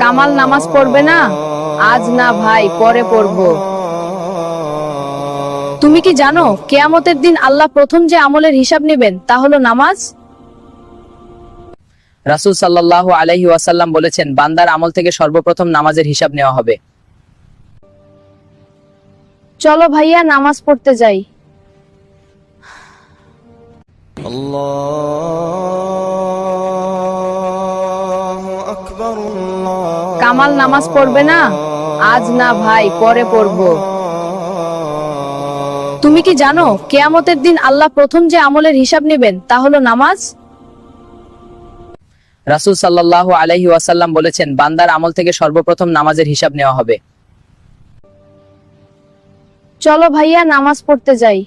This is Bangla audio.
কামাল নামাজ পড়বে না? আজ না ভাই, পরে পড়বো। তুমি কি জানো কিয়ামতের দিন আল্লাহ প্রথম যে আমলের হিসাব নেবেন তা হলো নামাজ? রাসূল সাল্লাল্লাহু আলাইহি ওয়াসাল্লাম বলেছেন, বান্দার আমল থেকে সর্বপ্রথম নামাজের হিসাব নেওয়া হবে। চলো ভাইয়া, নামাজ পড়তে যাই। কামাল নামাজ পড়বে না? আজ না ভাই, পরে পড়বো। তুমি কি জানো কিয়ামতের দিন আল্লাহ প্রথম যে আমলের হিসাব নেবেন তা হলো নামাজ? রাসূল সাল্লাল্লাহু আলাইহি ওয়াসাল্লাম বলেছেন, বান্দার আমল থেকে সর্বপ্রথম নামাজের হিসাব নেওয়া হবে। চলো ভাইয়া, নামাজ পড়তে যাই।